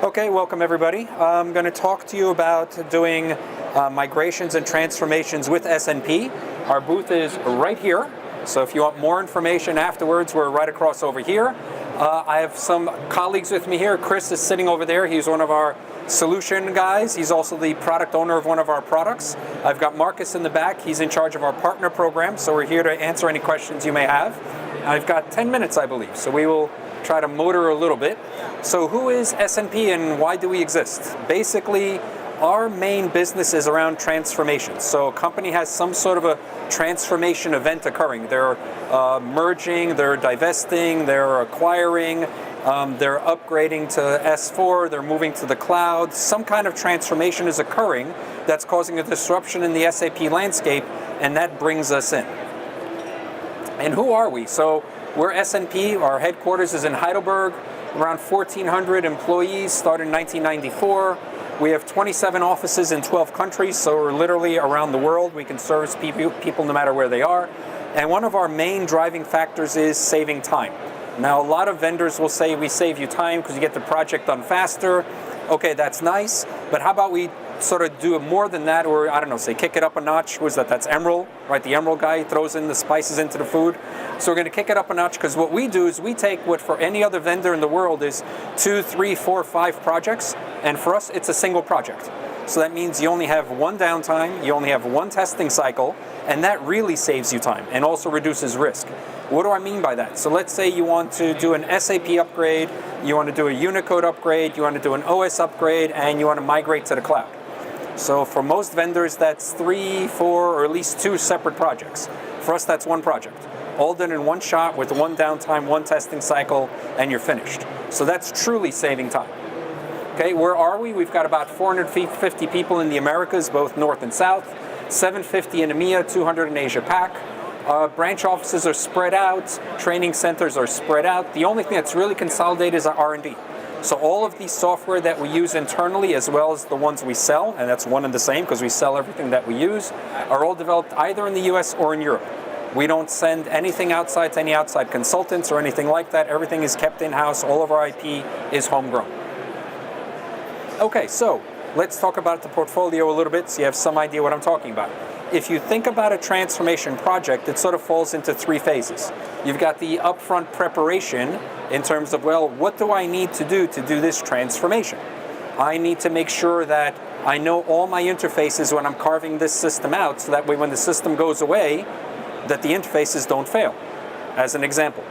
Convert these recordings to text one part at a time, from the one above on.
Okay, welcome everybody. I'm going to talk to you about doing migrations and transformations with SNP. Our booth is right here, so if you want more information afterwards, we're right across over here. I have some colleagues with me here. Chris is sitting over there. He's one of our solution guys. He's also the product owner of one of our products. I've got Marcus in the back. He's in charge of our partner program, so we're here to answer any questions you may have. I've got 10 minutes, I believe, so we will try to motor a little bit. So who is SNP and why do we exist? Basically, our main business is around transformation. So a company has some sort of a transformation event occurring. They're merging, they're divesting, they're acquiring, they're upgrading to S4, they're moving to the cloud. Some kind of transformation is occurring that's causing a disruption in the SAP landscape, and that brings us in. And who are we? So we're SNP. Our headquarters is in Heidelberg, around 1,400 employees, started in 1994. We have 27 offices in 12 countries, so we're literally around the world. We can service people no matter where they are. And one of our main driving factors is saving time. Now, a lot of vendors will say we save you time because you get the project done faster. Okay, that's nice, but how about we sort of do more than that, or I don't know, say kick it up a notch. Who is that? That's Emerald, right? The Emerald guy throws in the spices into the food. So we're going to kick it up a notch because what we do is we take what for any other vendor in the world is 2, 3, 4, 5 projects, and for us it's a single project. So that means you only have one downtime, you only have one testing cycle, and that really saves you time and also reduces risk. What do I mean by that? So let's say you want to do an SAP upgrade, you want to do a Unicode upgrade, you want to do an OS upgrade, and you want to migrate to the cloud. So for most vendors, that's 3, 4, or at least 2 separate projects. For us, that's one project. All done in one shot with one downtime, one testing cycle, and you're finished. So that's truly saving time. Okay, where are we? We've got about 450 people in the Americas, both North and South, 750 in EMEA, 200 in Asia Pac. Branch offices are spread out, training centers are spread out. The only thing that's really consolidated is our R&D. So all of the software that we use internally, as well as the ones we sell, and that's one and the same because we sell everything that we use, are all developed either in the US or in Europe. We don't send anything outside to any outside consultants or anything like that. Everything is kept in-house. All of our IP is homegrown. Okay, so let's talk about the portfolio a little bit so you have some idea what I'm talking about. If you think about a transformation project, it sort of falls into 3 phases. You've got the upfront preparation in terms of, well, what do I need to do this transformation? I need to make sure that I know all my interfaces when I'm carving this system out, so that way when the system goes away, that the interfaces don't fail. As an example,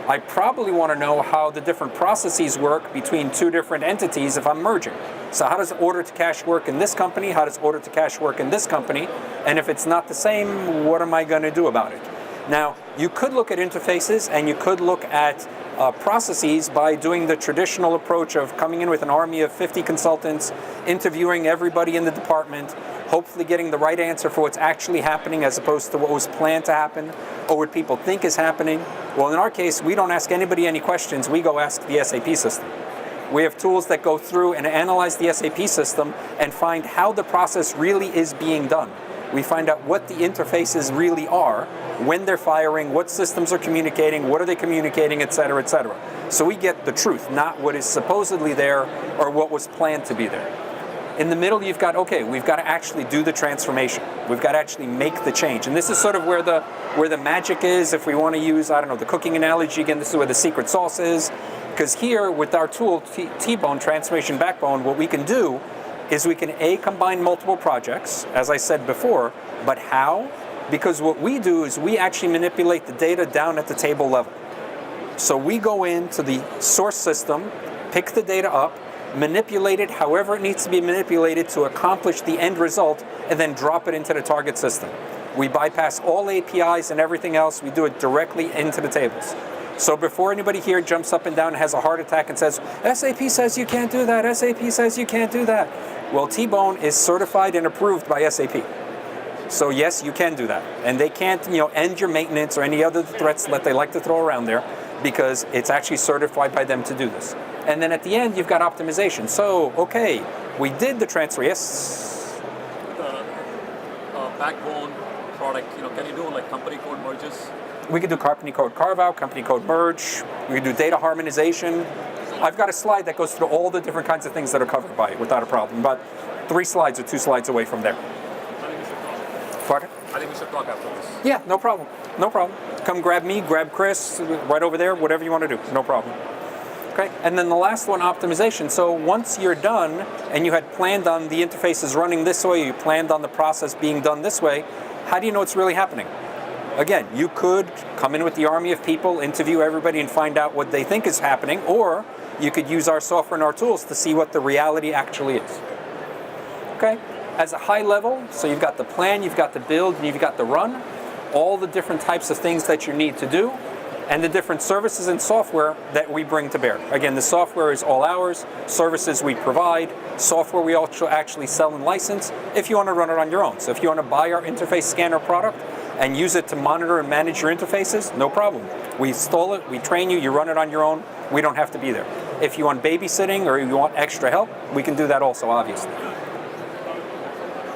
I probably want to know how the different processes work between 2 different entities if I'm merging. So how does order to cash work in this company? How does order to cash work in this company? And if it's not the same, what am I going to do about it? Now, you could look at interfaces and you could look at processes by doing the traditional approach of coming in with an army of 50 consultants, interviewing everybody in the department, hopefully getting the right answer for what's actually happening as opposed to what was planned to happen or what people think is happening. Well, in our case, we don't ask anybody any questions. We go ask the SAP system. We have tools that go through and analyze the SAP system and find how the process really is being done. We find out what the interfaces really are, when they're firing, what systems are communicating, what are they communicating, et cetera, et cetera. So we get the truth, not what is supposedly there or what was planned to be there. In the middle, you've got, okay, we've got to actually do the transformation. We've got to actually make the change. And this is sort of where the magic is. If we want to use, I don't know, the cooking analogy, again, this is where the secret sauce is. Because here, with our tool, T-Bone, Transformation Backbone, what we can do is we can combine multiple projects, as I said before, but how? Because what we do is we actually manipulate the data down at the table level. So we go into the source system, pick the data up, manipulate it however it needs to be manipulated to accomplish the end result, and then drop it into the target system. We bypass all APIs and everything else. We do it directly into the tables. So before anybody here jumps up and down and has a heart attack and says, SAP says you can't do that, SAP says you can't do that. Well, T-Bone is certified and approved by SAP. So yes, you can do that. And they can't, end your maintenance or any other threats that they like to throw around there because it's actually certified by them to do this. And then at the end, you've got optimization. So, okay, we did the transfer, yes? backbone product, can you do like company code merges? We can do company code carve-out, company code merge. We can do data harmonization. I've got a slide that goes through all the different kinds of things that are covered by it without a problem. But 3 slides or 2 slides away from there. I think we should talk. Pardon? I think we should talk after this. Yeah, no problem. No problem. Come grab me, grab Chris, right over there, whatever you want to do. No problem. Okay, and then the last one, optimization. So once you're done and you had planned on the interfaces running this way, you planned on the process being done this way, how do you know it's really happening? Again, you could come in with the army of people, interview everybody and find out what they think is happening, or you could use our software and our tools to see what the reality actually is. Okay, as a high level, so you've got the plan, you've got the build, and you've got the run, all the different types of things that you need to do, and the different services and software that we bring to bear. Again, the software is all ours, services we provide, software we also actually sell and license if you want to run it on your own. So if you want to buy our interface scanner product and use it to monitor and manage your interfaces, no problem. We install it, we train you, you run it on your own, we don't have to be there. If you want babysitting or you want extra help, we can do that also, obviously.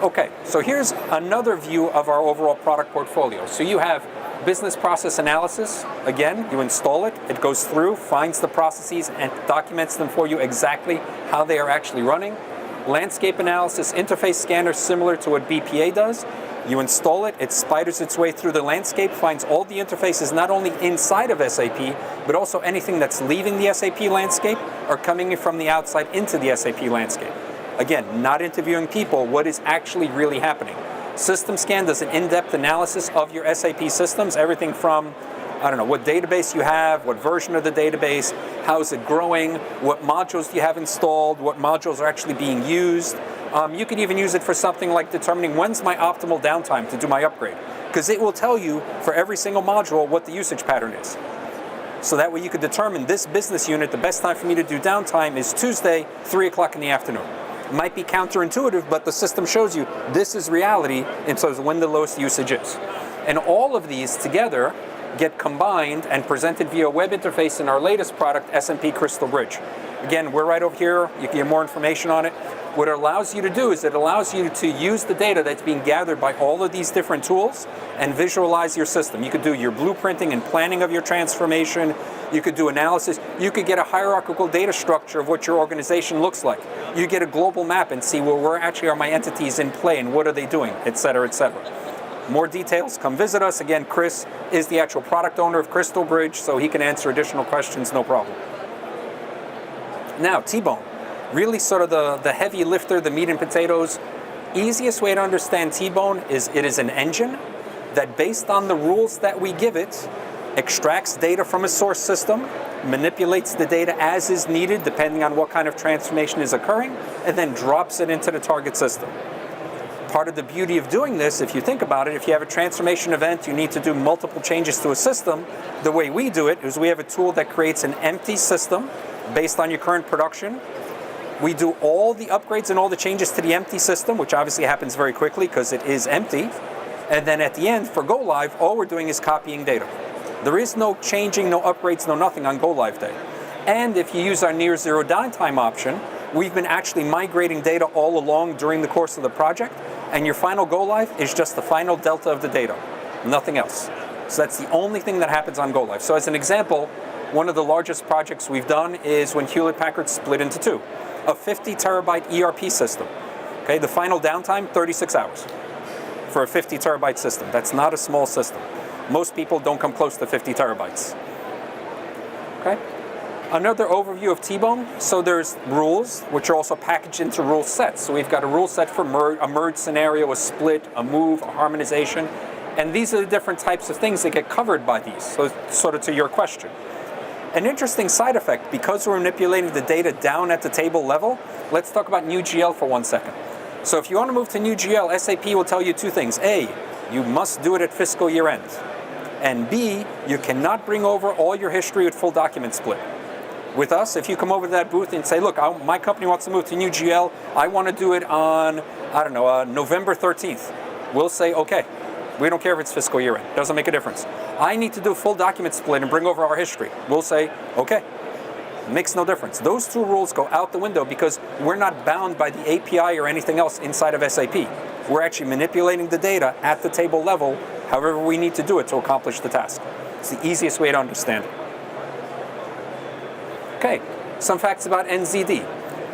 Okay, so here's another view of our overall product portfolio. So you have business process analysis. Again, you install it, it goes through, finds the processes and documents them for you exactly how they are actually running. Landscape analysis, interface scanner similar to what BPA does. You install it, it spiders its way through the landscape, finds all the interfaces not only inside of SAP, but also anything that's leaving the SAP landscape or coming in from the outside into the SAP landscape. Again, not interviewing people, what is actually really happening. System Scan does an in-depth analysis of your SAP systems, everything from, I don't know, what database you have, what version of the database, how is it growing, what modules do you have installed, what modules are actually being used. You could even use it for something like determining when's my optimal downtime to do my upgrade, because it will tell you for every single module what the usage pattern is. So that way you could determine this business unit, the best time for me to do downtime is Tuesday, 3 o'clock in the afternoon. It might be counterintuitive, but the system shows you this is reality in terms of when the lowest usage is. And all of these together get combined and presented via web interface in our latest product, S&P Crystal Bridge. Again, we're right over here. You can get more information on it. What it allows you to do is it allows you to use the data that's being gathered by all of these different tools and visualize your system. You could do your blueprinting and planning of your transformation. You could do analysis. You could get a hierarchical data structure of what your organization looks like. You get a global map and see, well, where actually are my entities in play and what are they doing, et cetera, et cetera. More details, come visit us. Again, Chris is the actual product owner of Crystal Bridge, so he can answer additional questions, no problem. Now, T-Bone, really sort of the heavy lifter, the meat and potatoes. Easiest way to understand T-Bone is it is an engine that, based on the rules that we give it, extracts data from a source system, manipulates the data as is needed depending on what kind of transformation is occurring, and then drops it into the target system. Part of the beauty of doing this, if you think about it, if you have a transformation event, you need to do multiple changes to a system. The way we do it is we have a tool that creates an empty system based on your current production. We do all the upgrades and all the changes to the empty system, which obviously happens very quickly because it is empty. And then at the end, for go live, all we're doing is copying data. There is no changing, no upgrades, no nothing on go live day. And if you use our near zero downtime option, we've been actually migrating data all along during the course of the project, and your final go live is just the final delta of the data, nothing else. So that's the only thing that happens on go live. So as an example, one of the largest projects we've done is when Hewlett-Packard split into two, a 50 terabyte ERP system. Okay, the final downtime, 36 hours for a 50 terabyte system. That's not a small system. Most people don't come close to 50 terabytes. Okay. Another overview of T-Bone. So there's rules, which are also packaged into rule sets. So we've got a rule set for a merge scenario, a split, a move, a harmonization. And these are the different types of things that get covered by these. So sort of to your question. An interesting side effect, because we're manipulating the data down at the table level, let's talk about new GL for 1 second. So if you want to move to new GL, SAP will tell you two things. A, you must do it at fiscal year end. And B, you cannot bring over all your history with full document split. With us, if you come over to that booth and say, look, my company wants to move to new GL, I want to do it on, I don't know, November 13th. We'll say, okay. We don't care if it's fiscal year end. Doesn't make a difference. I need to do full document split and bring over our history. We'll say, okay. Makes no difference. Those two rules go out the window because we're not bound by the API or anything else inside of SAP. We're actually manipulating the data at the table level, however we need to do it to accomplish the task. It's the easiest way to understand it. Okay, some facts about NZD.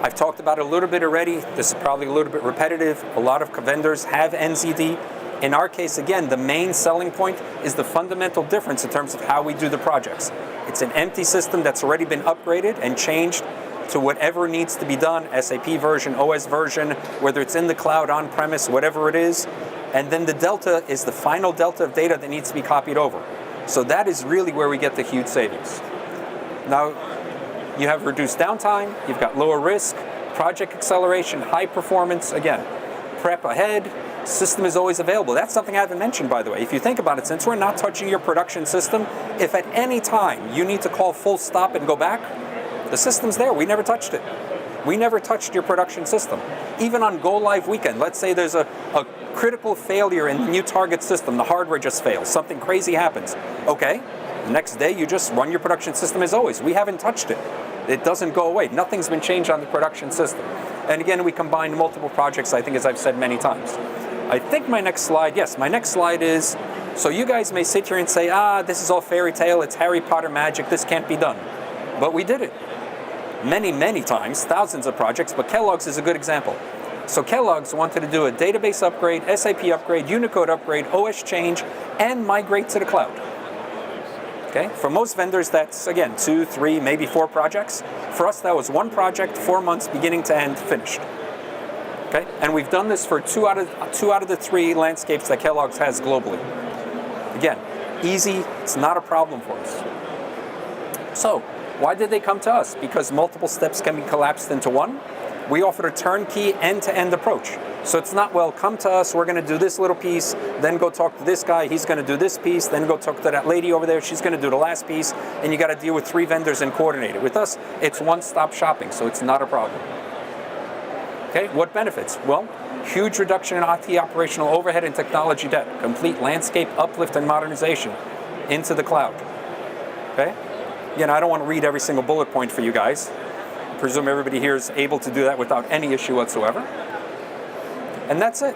I've talked about it a little bit already. This is probably a little bit repetitive. A lot of vendors have NZD. In our case, again, the main selling point is the fundamental difference in terms of how we do the projects. It's an empty system that's already been upgraded and changed to whatever needs to be done, SAP version, OS version, whether it's in the cloud, on-premise, whatever it is. And then the delta is the final delta of data that needs to be copied over. So that is really where we get the huge savings. Now, you have reduced downtime, you've got lower risk, project acceleration, high performance, again, prep ahead, system is always available. That's something I haven't mentioned, by the way. If you think about it, since we're not touching your production system, if at any time you need to call full stop and go back, the system's there. We never touched it. We never touched your production system. Even on go live weekend, let's say there's a critical failure in the new target system, the hardware just fails, something crazy happens. Okay, the next day you just run your production system as always. We haven't touched it. It doesn't go away. Nothing's been changed on the production system. And again, we combined multiple projects, I think, as I've said many times. I think my next slide is, so you guys may sit here and say, this is all fairy tale, it's Harry Potter magic, this can't be done. But we did it. Many, many times, thousands of projects, but Kellogg's is a good example. So Kellogg's wanted to do a database upgrade, SAP upgrade, Unicode upgrade, OS change, and migrate to the cloud. Okay? For most vendors, that's, again, 2, 3, maybe 4 projects. For us, that was 1 project, 4 months, beginning to end, finished. Okay? And we've done this for 2 out of the 3 landscapes that Kellogg's has globally. Again, easy, it's not a problem for us. So, why did they come to us? Because multiple steps can be collapsed into one. We offered a turnkey end-to-end approach. So it's not, well, come to us, we're going to do this little piece, then go talk to this guy, he's going to do this piece, then go talk to that lady over there, she's going to do the last piece, and you got to deal with 3 vendors and coordinate it. With us, it's one-stop shopping, so it's not a problem. Okay, what benefits? Well, huge reduction in IT operational overhead and technology debt, complete landscape uplift and modernization into the cloud. Okay? Again, I don't want to read every single bullet point for you guys. I presume everybody here is able to do that without any issue whatsoever. And that's it.